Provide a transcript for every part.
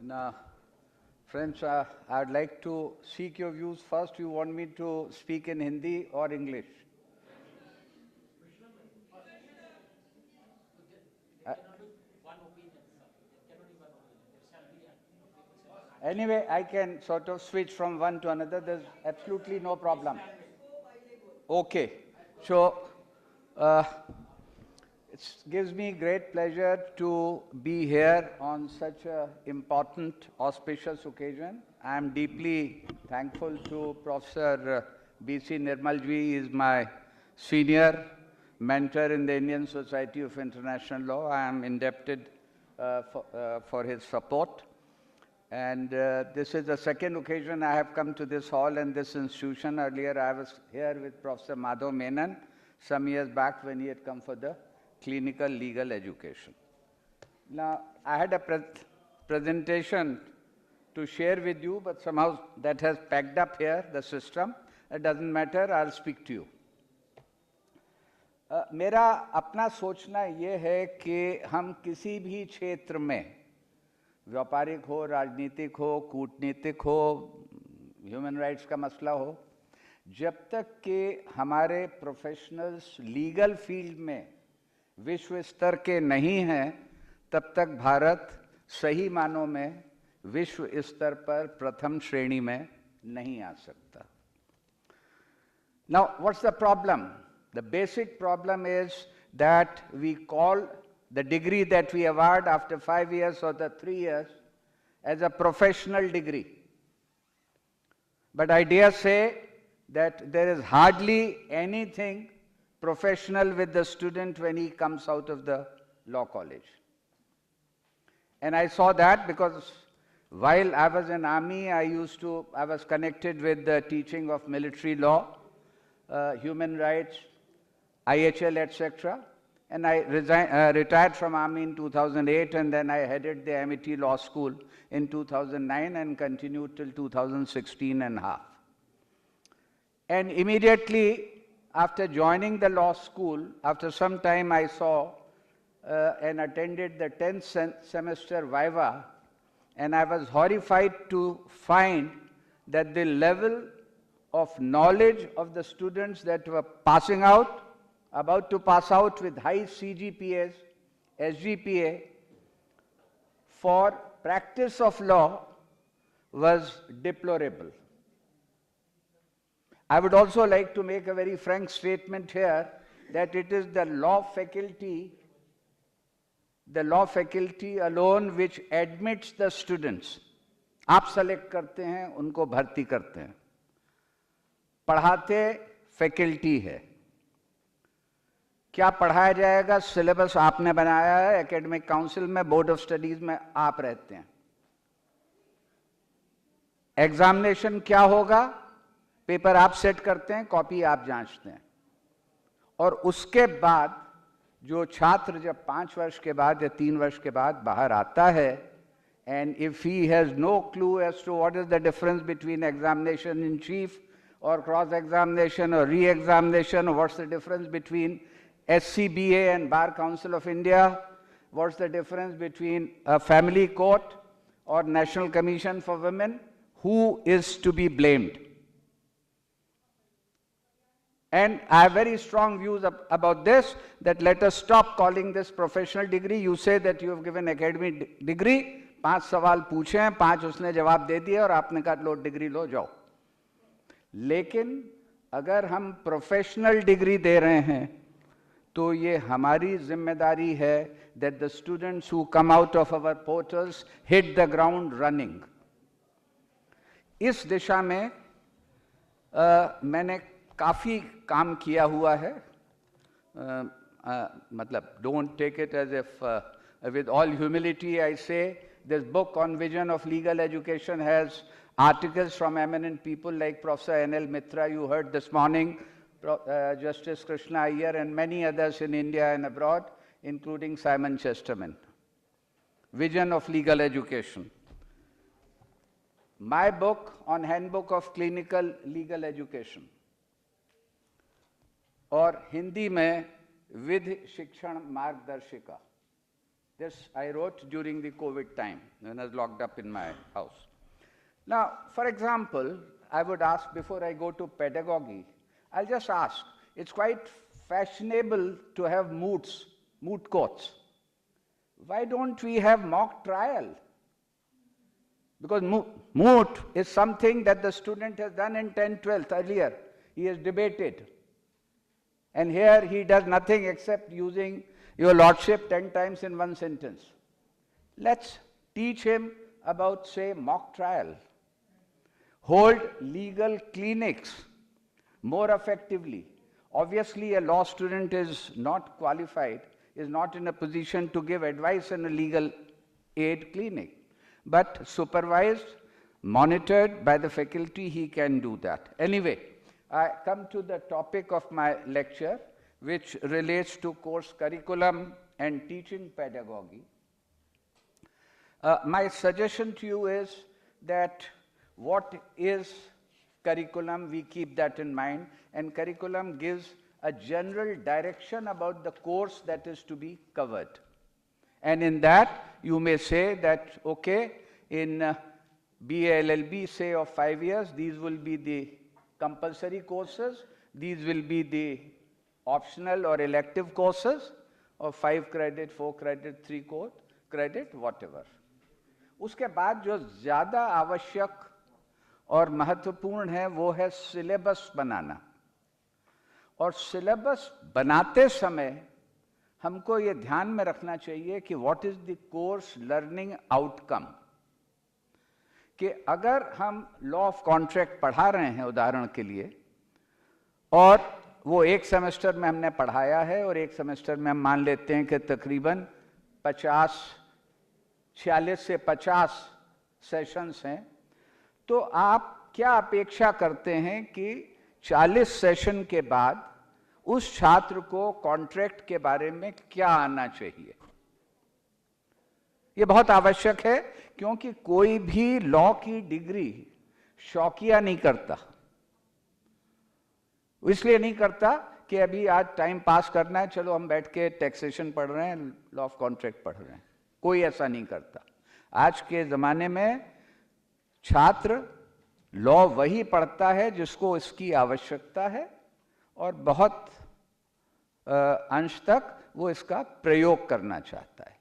Now, friends, I'd like to seek your views first. You want me to speak in Hindi or English? Anyway, I can sort of switch from one to another. There's absolutely no problem. Okay. So, uh, it gives me great pleasure to be here on such an important, auspicious occasion. I am deeply thankful to Professor B.C. Nirmalji. He is my senior mentor in the Indian Society of International Law. I am indebted for his support. And this is the second occasion I have come to this hall and this institution. Earlier I was here with Professor Madhav Menon some years back when he had come for the clinical legal education. Now, I had a presentation to share with you, but somehow that has packed up here, the system. It doesn't matter, I'll speak to you. मेरा अपना सोचना ये है कि हम किसी भी क्षेत्र में, व्यापारिक हो, राजनीतिक हो, कूटनीतिक हो, ह्यूमन राइट्स का मसला हो, जब तक कि हमारे प्रोफेशनल्स लीगल फील्ड में विश्व स्तर के नहीं हैं, तब तक भारत सही मानों में विश्व स्तर पर प्रथम श्रेणी में नहीं आ सकता. Now, what's the problem? The basic problem is that we call the degree that we award after 5 years or the 3 years as a professional degree. But I dare say that there is hardly anything professional with the student when he comes out of the law college. And I saw that because while I was in army, I was connected with the teaching of military law, human rights, IHL, etc. And I retired from army in 2008, and then I headed the Amity Law School in 2009 and continued till 2016 and a half. And immediately after joining the law school, after some time I saw and attended the 10th semester Viva, and I was horrified to find that the level of knowledge of the students that were passing out, about to pass out with high CGPAs, SGPA, for practice of law was deplorable. I would also like to make a very frank statement here that it is the law faculty alone which admits the students. आप select करते हैं, उनको भर्ती करते हैं. पढ़ाते faculty है. क्या पढ़ाया जाएगा, सिलेबस आपने बनाया है, एकेडमिक काउंसिल में, बोर्ड ऑफ स्टडीज में आप रहते हैं. एग्जामिनेशन क्या होगा, पेपर आप सेट करते हैं, कॉपी आप जांचते हैं. और उसके बाद जो छात्र जब 5 वर्ष के बाद या 3 वर्ष के बाद बाहर आता है, and if he has no clue as to what is the difference between examination in chief और क्रॉस एग्जामिनेशन और re examination, what's the difference between SCBA and Bar Council of India, what's the difference between a family court or National Commission for Women, who is to be blamed? And I have very strong views about this, that let us stop calling this professional degree. You say that you have given academic degree, 5 सवाल पूछे हैं, 5 उसने जवाब दे दिए और आपने कहा लो degree लो जाओ. लेकिन अगर हम प्रोफेशनल डिग्री दे रहे हैं तो ये हमारी जिम्मेदारी है that the students who come out of our portals hit the ground running. इस दिशा में मैंने काफ़ी काम किया हुआ है. मतलब don't take it as if with all humility I say this book on vision of legal education has articles from eminent people like Professor N.L. Mitra, you heard this morning, Justice Krishna Iyer, and many others in India and abroad, including Simon Chesterman. Vision of Legal Education. My book on Handbook of Clinical Legal Education. और हिंदी में विधि शिक्षण मार्गदर्शिका. This I wrote during the COVID time when I was locked up in my house. Now, for example, I would ask before I go to pedagogy, I'll just ask, it's quite fashionable to have moot courts. Why don't we have mock trial? Because moot is something that the student has done in 10th, 12th earlier. He has debated. And here he does nothing except using your lordship 10 times in one sentence. Let's teach him about, say, mock trial. Hold legal clinics more effectively. Obviously, a law student is not qualified, is not in a position to give advice in a legal aid clinic. But supervised, monitored by the faculty, he can do that. Anyway, I come to the topic of my lecture, which relates to course curriculum and teaching pedagogy. My suggestion to you is that what is curriculum, we keep that in mind, and curriculum gives a general direction about the course that is to be covered. And in that, you may say that, okay, in BA LLB, say of 5 years, these will be the compulsory courses, these will be the optional or elective courses of 5 credit, 4 credit, 3 credit, whatever. उसके बाद जो ज़्यादा आवश्यक और महत्वपूर्ण है वो है सिलेबस बनाना. और सिलेबस बनाते समय हमको ये ध्यान में रखना चाहिए कि what is the course learning outcome. कि अगर हम लॉ ऑफ कॉन्ट्रैक्ट पढ़ा रहे हैं उदाहरण के लिए, और वो एक सेमेस्टर में हमने पढ़ाया है और एक सेमेस्टर में हम मान लेते हैं कि तकरीबन 46 से 50 सेशंस हैं, तो आप क्या अपेक्षा करते हैं कि 40 सेशन के बाद उस छात्र को कॉन्ट्रैक्ट के बारे में क्या आना चाहिए. ये बहुत आवश्यक है, क्योंकि कोई भी लॉ की डिग्री शौकिया नहीं करता. इसलिए नहीं करता कि अभी आज टाइम पास करना है, चलो हम बैठ के टैक्सेशन पढ़ रहे हैं, लॉ ऑफ कॉन्ट्रैक्ट पढ़ रहे हैं. कोई ऐसा नहीं करता. आज के ज़माने में छात्र लॉ वही पढ़ता है जिसको इसकी आवश्यकता है, और बहुत अंश तक वो इसका प्रयोग करना चाहता है.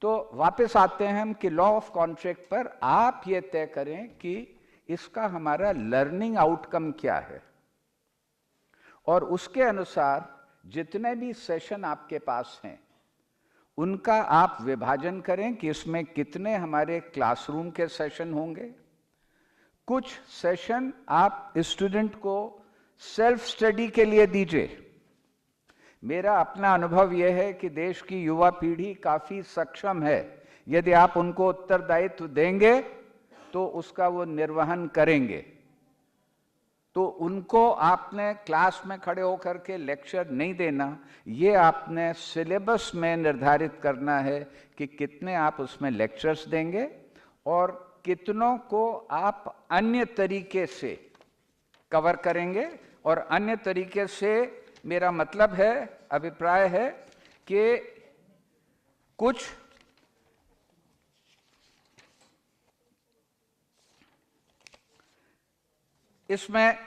तो वापस आते हैं हम कि लॉ ऑफ कॉन्ट्रैक्ट पर आप ये तय करें कि इसका हमारा लर्निंग आउटकम क्या है, और उसके अनुसार जितने भी सेशन आपके पास हैं उनका आप विभाजन करें कि इसमें कितने हमारे क्लासरूम के सेशन होंगे. कुछ सेशन आप स्टूडेंट को सेल्फ स्टडी के लिए दीजिए. मेरा अपना अनुभव यह है कि देश की युवा पीढ़ी काफ़ी सक्षम है. यदि आप उनको उत्तरदायित्व देंगे तो उसका वो निर्वहन करेंगे. तो उनको आपने क्लास में खड़े होकर के लेक्चर नहीं देना, ये आपने सिलेबस में निर्धारित करना है कि कितने आप उसमें लेक्चर्स देंगे और कितनों को आप अन्य तरीके से कवर करेंगे. और अन्य तरीके से मेरा मतलब है, अभिप्राय है कि कुछ इसमें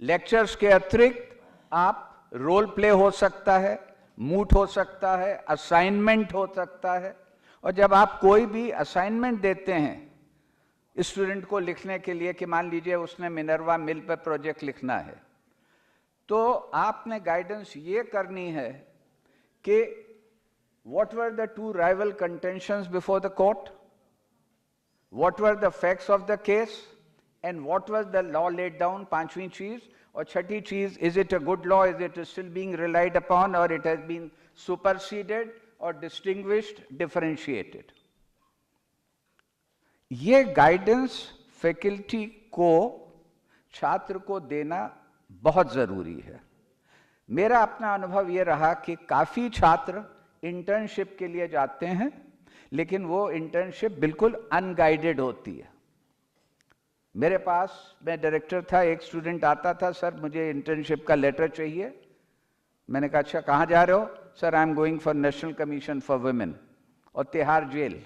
लेक्चर्स के अतिरिक्त आप रोल प्ले हो सकता है, मूट हो सकता है, असाइनमेंट हो सकता है. और जब आप कोई भी असाइनमेंट देते हैं स्टूडेंट को लिखने के लिए, कि मान लीजिए उसने मिनर्वा मिल पर प्रोजेक्ट लिखना है, तो आपने गाइडेंस ये करनी है कि what were the 2 rival contentions before the court, what were the facts of the case, and what was the law laid down. 5वीं चीज. और 6ठी चीज, is it a good law, is it still being relied upon, और it has been superseded और distinguished, differentiated. ये guidance faculty को छात्र को देना बहुत जरूरी है. मेरा अपना अनुभव ये रहा कि काफी छात्र इंटर्नशिप के लिए जाते हैं, लेकिन वो इंटर्नशिप बिल्कुल अनगाइडेड होती है. मेरे पास, मैं डायरेक्टर था, एक स्टूडेंट आता था, सर मुझे इंटर्नशिप का लेटर चाहिए. मैंने कहा अच्छा कहाँ जा रहे हो? Sir I am going for National Commission for Women. और Tihar jail.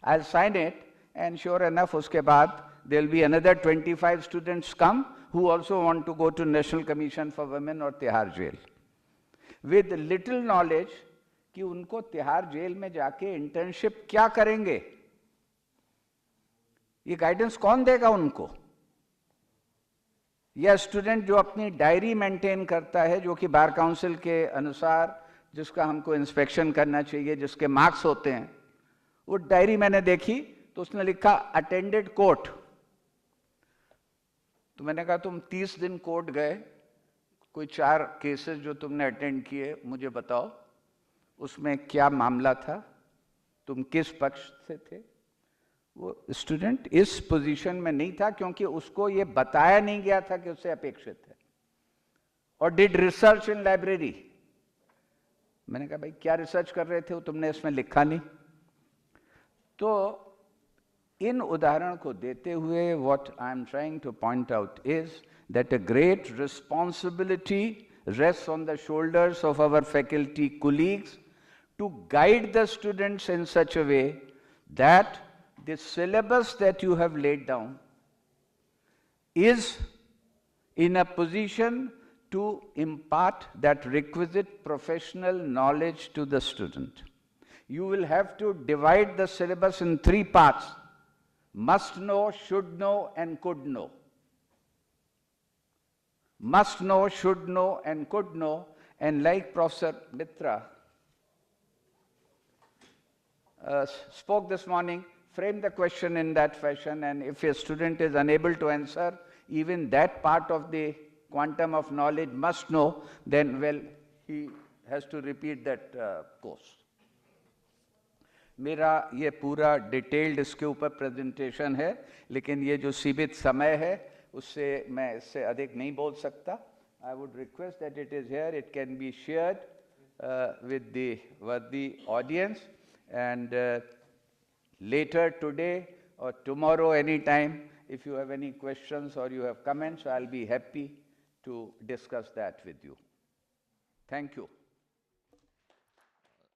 I'll sign it, and sure enough, उसके बाद there'll be another 25 students come who also want to go to National Commission for Women or Tihar jail. With little knowledge कि उनको Tihar jail में जाके internship क्या करेंगे, ये गाइडेंस कौन देगा उनको? यह स्टूडेंट जो अपनी डायरी मेंटेन करता है, जो कि बार काउंसिल के अनुसार जिसका हमको इंस्पेक्शन करना चाहिए, जिसके मार्क्स होते हैं, वो डायरी मैंने देखी तो उसने लिखा अटेंडेड कोर्ट. तो मैंने कहा तुम 30 दिन कोर्ट गए, कोई 4 केसेस जो तुमने अटेंड किए मुझे बताओ, उसमें क्या मामला था, तुम किस पक्ष से थे? वो स्टूडेंट इस पोजीशन में नहीं था क्योंकि उसको ये बताया नहीं गया था कि उससे अपेक्षित है. और डिड रिसर्च इन लाइब्रेरी. मैंने कहा भाई क्या रिसर्च कर रहे थे, वो तुमने इसमें लिखा नहीं. तो इन उदाहरण को देते हुए what I am trying two point out is that a great responsibility rests on the shoulders of our faculty colleagues to guide the students in such a way that the syllabus that you have laid down is in a position to impart that requisite professional knowledge to the student. You will have to divide the syllabus in 3 parts: must know, should know, and could know. Must know, should know, and could know. And like Professor Mitra spoke this morning, frame the question in that fashion, and if a student is unable to answer even that part of the quantum of knowledge must know, then well, he has to repeat that course. मेरा ये पूरा detailed इसके ऊपर presentation है, लेकिन ये जो सीमित समय है उससे मैं इससे अधिक नहीं बोल सकता. I would request that it is here, it can be shared with the वर्दी audience, and later today or tomorrow anytime, if you have any questions or you have comments, I'll be happy to discuss that with you. Thank you.